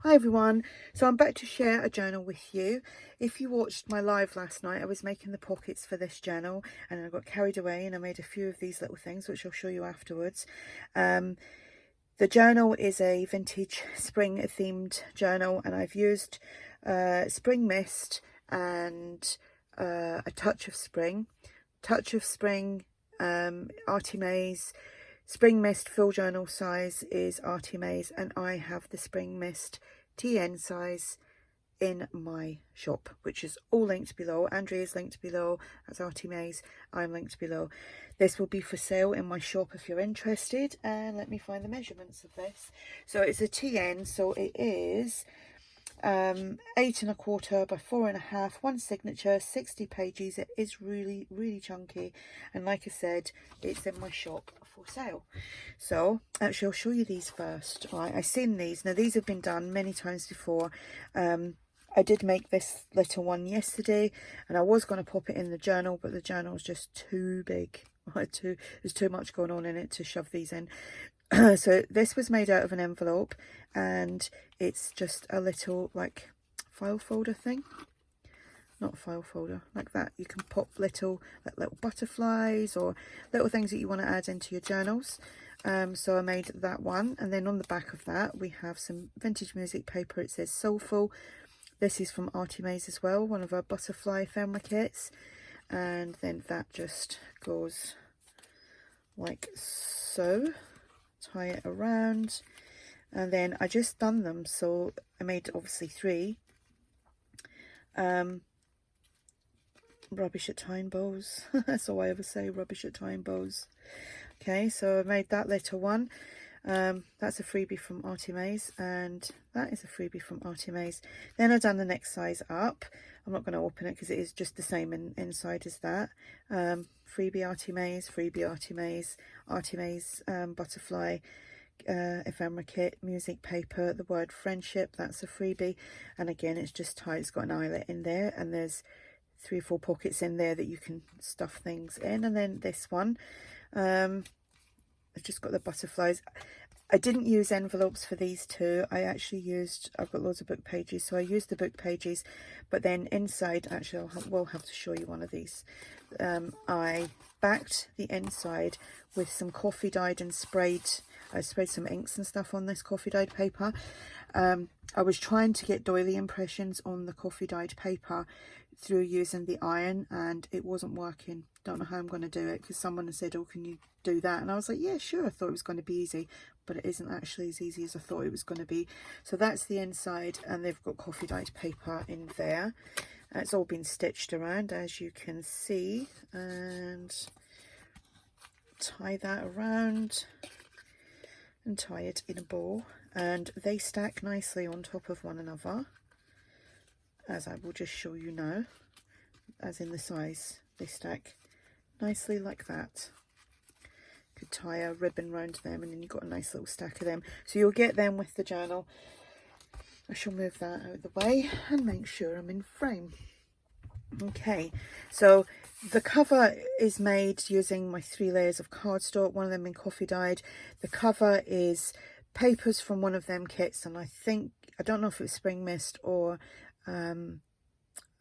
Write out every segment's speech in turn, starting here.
Hi everyone, so I'm back to share a journal with you. If you watched my live last night, I was making the pockets for this journal and I got carried away and I made a few of these little things which I'll show you afterwards. The journal is a vintage spring themed journal and I've used spring mist and a touch of spring. ARTYmaze. Spring Mist full journal size is ARTYmaze and I have the Spring Mist TN size in my shop, which is all linked below. Andrea's linked below, that's ARTYmaze, I'm linked below. This will be for sale in my shop if you're interested, and let me find the measurements of this. So it's a TN, so it is 8 1/4 by 4 1/2, one signature, 60 pages. It is really chunky, and like I said, it's in my shop for sale. So actually I'll show you these first. Right, I've seen these. Now these have been done many times before. I did make this little one yesterday and I was going to pop it in the journal, but the journal is just too big. There's too much going on in it to shove these in. So this was made out of an envelope and it's just a little like file folder thing. Not a file folder, like that. You can pop little butterflies or little things that you want to add into your journals. So I made that one, and then on the back of that we have some vintage music paper. It says Soulful. This is from ARTYmaze as well, one of our butterfly ephemera kits, and then that just goes like so. Tie it around, and then I just done them, so I made obviously 3. Rubbish at tying bows. That's all I ever say, rubbish at tying bows. Okay, so I made that little one. That's a freebie from ARTYmaze, and that is a freebie from ARTYmaze. Then I've done the next size up. I'm not going to open it because it is just the same inside as that. Freebie ARTYmaze, ARTYmaze butterfly ephemera kit, music paper, the word friendship, that's a freebie. And again, it's just tight, it's got an eyelet in there, and there's 3 or 4 pockets in there that you can stuff things in. And then this one, I've just got the butterflies. I didn't use envelopes for these two. I've got loads of book pages, so I used the book pages, but then inside, actually we'll have to show you one of these. I backed the inside with some coffee dyed and I sprayed some inks and stuff on this coffee dyed paper. I was trying to get doily impressions on the coffee dyed paper through using the iron, and it wasn't working. Don't know how I'm going to do it, because someone had said, oh, can you do that? And I was like, yeah, sure. I thought it was going to be easy, but it isn't actually as easy as I thought it was going to be. So that's the inside, and they've got coffee dyed paper in there. It's all been stitched around, as you can see, and tie that around and tie it in a bow, and they stack nicely on top of one another, as I will just show you now, as in the size. They stack nicely like that. Could tie a ribbon round them, and then you've got a nice little stack of them. So you'll get them with the journal. I shall move that out of the way and make sure I'm in frame. Okay, so the cover is made using my 3 layers of cardstock, one of them in coffee dyed. The cover is papers from one of them kits, and I don't know if it was Spring Mist or a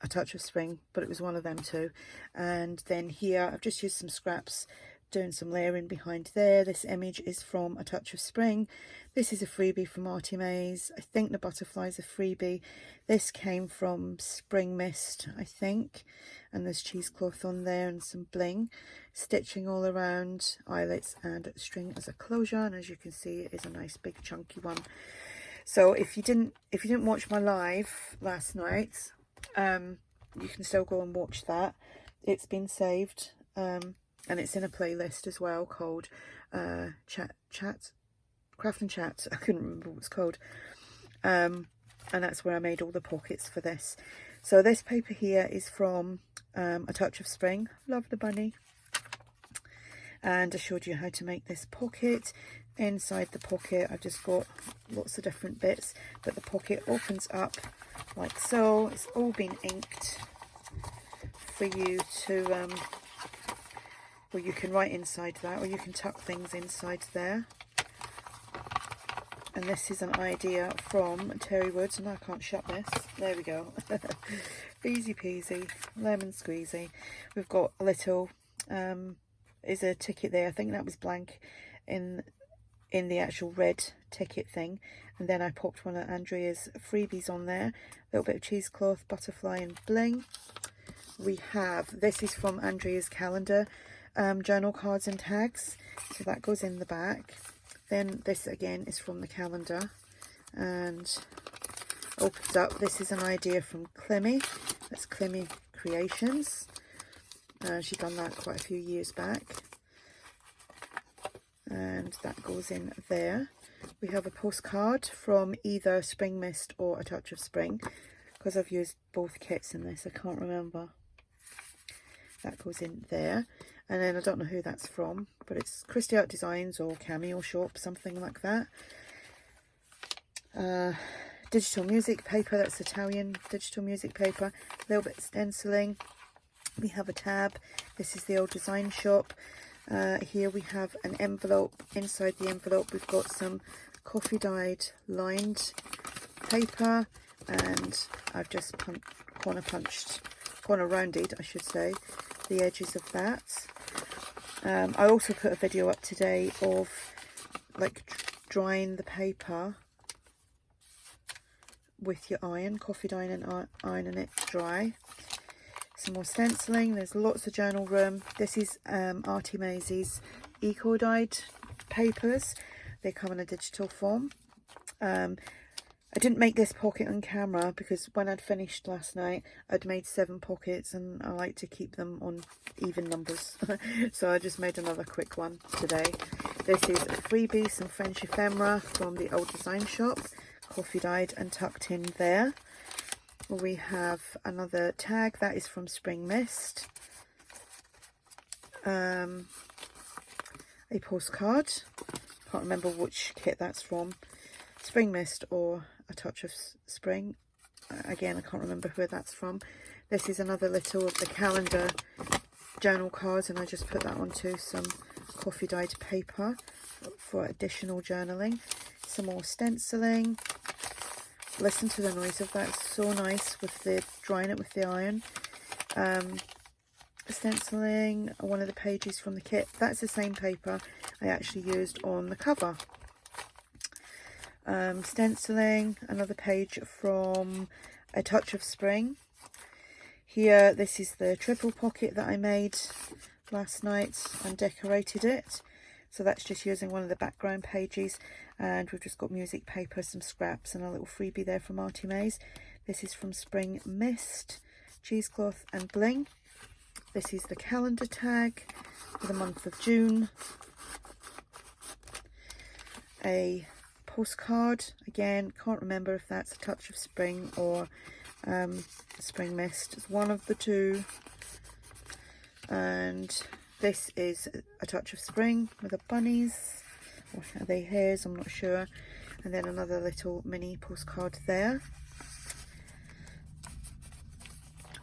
touch of spring, but it was one of them too. And then here I've just used some scraps doing some layering behind there. This image is from A Touch of Spring. This is a freebie from ARTYmaze. I think the butterfly's a freebie. This came from Spring Mist, I think, and there's cheesecloth on there and some bling, stitching all around, eyelets and string as a closure, and as you can see, it is a nice big chunky one. So if you didn't watch my live last night, you can still go and watch that. It's been saved, and it's in a playlist as well called Craft and Chat. I couldn't remember what it's called, and that's where I made all the pockets for this. So this paper here is from A Touch of Spring. Love the bunny. And I showed you how to make this pocket. Inside the pocket I've just got lots of different bits, but the pocket opens up like so. It's all been inked for you to well, you can write inside that, or you can tuck things inside there. And this is an idea from Terry Woods. And I can't shut this. There we go. Easy peasy, lemon squeezy. We've got a little, is a ticket there. I think that was blank in the actual red ticket thing. And then I popped one of Andrea's freebies on there. A little bit of cheesecloth, butterfly and bling. We have, this is from Andrea's calendar, journal cards and tags. So that goes in the back. Then this again is from the calendar and opens up. This is an idea from Clemmy. That's Clemmy Creations. She's done that quite a few years back. And that goes in there. We have a postcard from either Spring Mist or A Touch of Spring, because I've used both kits in this. I can't remember. That goes in there. And then I don't know who that's from, but it's Christy Art Designs or Cameo Shop, something like that. Digital music paper, that's Italian digital music paper. A little bit of stenciling. We have a tab. This is the Old Design Shop. Here we have an envelope. Inside the envelope we've got some coffee dyed lined paper, and I've just corner rounded, I should say, the edges of that. I also put a video up today of like drying the paper with your iron, coffee dyeing and ironing it dry. Some more stenciling. There's lots of journal room. This is ARTYmaze's eco dyed papers. They come in a digital form. I didn't make this pocket on camera because when I'd finished last night, I'd made 7 pockets and I like to keep them on even numbers. So I just made another quick one today. This is a freebie, some French ephemera from the Old Design Shop, coffee dyed and tucked in there. We have another tag, that is from Spring Mist. A postcard, can't remember which kit that's from, Spring Mist or A Touch of Spring. Again, I can't remember who that's from. This is another little of the calendar journal cards, and I just put that onto some coffee dyed paper for additional journaling. Some more stenciling. Listen to the noise of that, it's so nice with the drying it with the iron. Stenciling one of the pages from the kit. That's the same paper I actually used on the cover. Stenciling another page from A Touch of Spring. Here, this is the triple pocket that I made last night and decorated it. So that's just using one of the background pages, and we've just got music paper, some scraps and a little freebie there from ARTYmaze. This is from Spring Mist, cheesecloth and bling. This is the calendar tag for the month of June. A postcard, again, can't remember if that's A Touch of Spring or Spring Mist. It's one of the two. And this is A Touch of Spring with the bunnies. Or are they hares? I'm not sure. And then another little mini postcard there.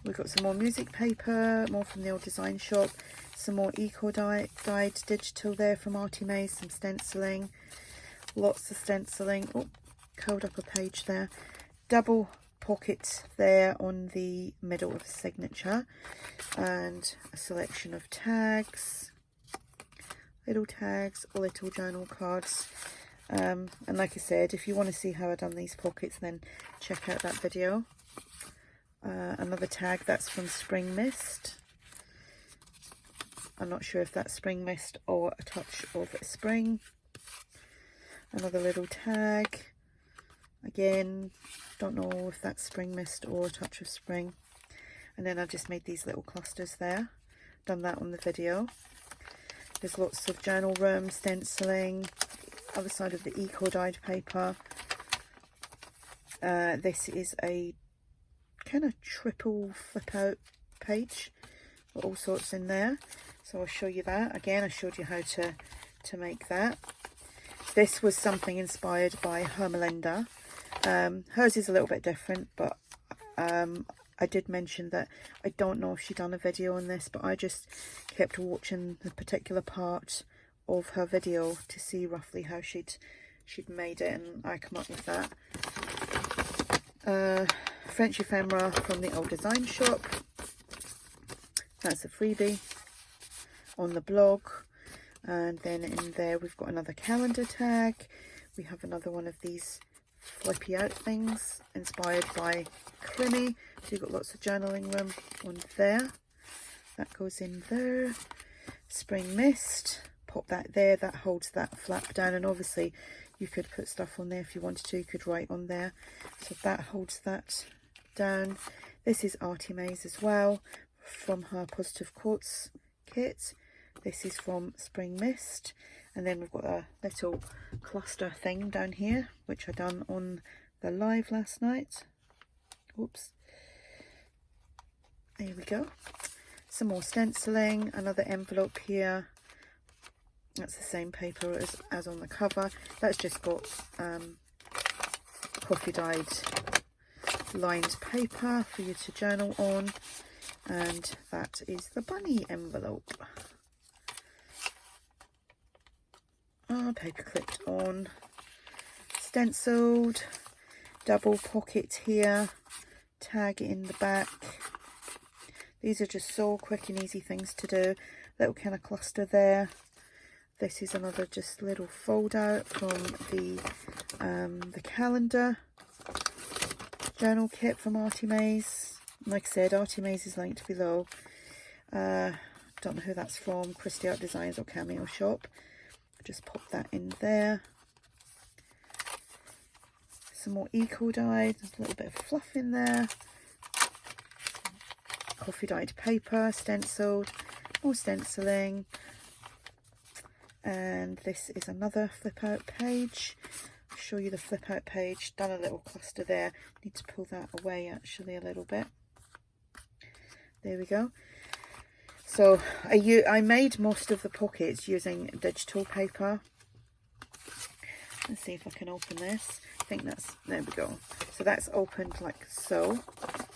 We've got some more music paper, more from the Old Design Shop. Some more eco dyed digital there from ARTYmaze. Some stenciling. Lots of stenciling. Oh, curled up a page there. Double pocket there on the middle of the signature, and a selection of tags, little journal cards, and like I said, if you want to see how I've done these pockets, then check out that video. Another tag, that's from Spring Mist. I'm not sure if that's Spring Mist or A Touch of Spring. Another little tag, again, don't know if that's Spring Mist or A Touch of Spring. And then I've just made these little clusters there, done that on the video. There's lots of journal room, stenciling, other side of the eco dyed paper. This is a kind of triple flip out page, got all sorts in there, so I'll show you that. Again, I showed you how to make that. This was something inspired by her Melinda. Hers is a little bit different, but I did mention that I don't know if she'd done a video on this, but I just kept watching the particular part of her video to see roughly how she'd she'd made it and I come up with that. French ephemera from the old design shop. That's a freebie on the blog. And then in there we've got another calendar tag. We have another one of these flippy out things inspired by Clinny. So you've got lots of journaling room on there. That goes in there. Spring Mist, pop that there, that holds that flap down, and obviously you could put stuff on there if you wanted to, you could write on there. So that holds that down. This is ARTYmaze as well, from her Positive Quotes kit. This is from Spring Mist. And then we've got a little cluster thing down here, which I done on the live last night. Oops. There we go. Some more stenciling, another envelope here. That's the same paper as on the cover. That's just got coffee dyed lined paper for you to journal on. And that is the bunny envelope. Paper clipped on, stenciled, double pocket here, tag in the back. These are just so quick and easy things to do. Little kind of cluster there. This is another just little fold out from the calendar journal kit from ARTYmaze. Like I said, ARTYmaze is linked below. Don't know who that's from, Christy Art Designs or Cameo Shop. Just pop that in there. Some more eco dye, there's a little bit of fluff in there. Coffee dyed paper, stenciled, more stenciling. And this is another flip out page. I'll show you the flip out page. Done a little cluster there. Need to pull that away actually a little bit. There we go. So I made most of the pockets using digital paper. Let's see if I can open this. I think that's, there we go. So that's opened like so.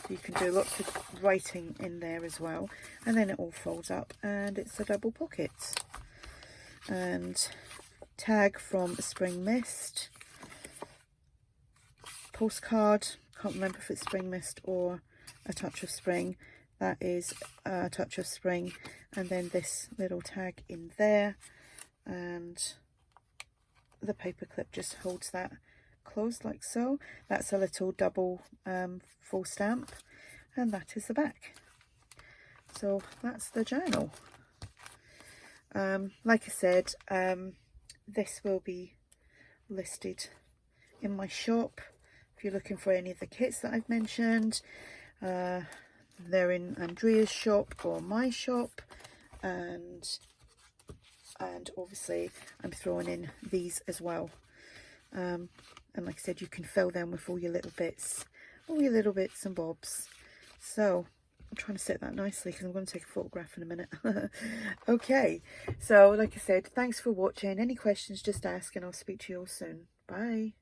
You can do lots of writing in there as well. And then it all folds up and it's a double pocket. And tag from Spring Mist. Postcard. Can't remember if it's Spring Mist or A Touch of Spring. That is A Touch of Spring. And then this little tag in there. And the paper clip just holds that closed like so. That's a little double full stamp. And that is the back. So that's the journal. Like I said, this will be listed in my shop. If you're looking for any of the kits that I've mentioned, they're in Andrea's shop or my shop, and obviously I'm throwing in these as well. And like I said, you can fill them with all your little bits and bobs. So I'm trying to set that nicely because I'm going to take a photograph in a minute. Okay, so like I said, thanks for watching. Any questions, just ask and I'll speak to you all soon. Bye.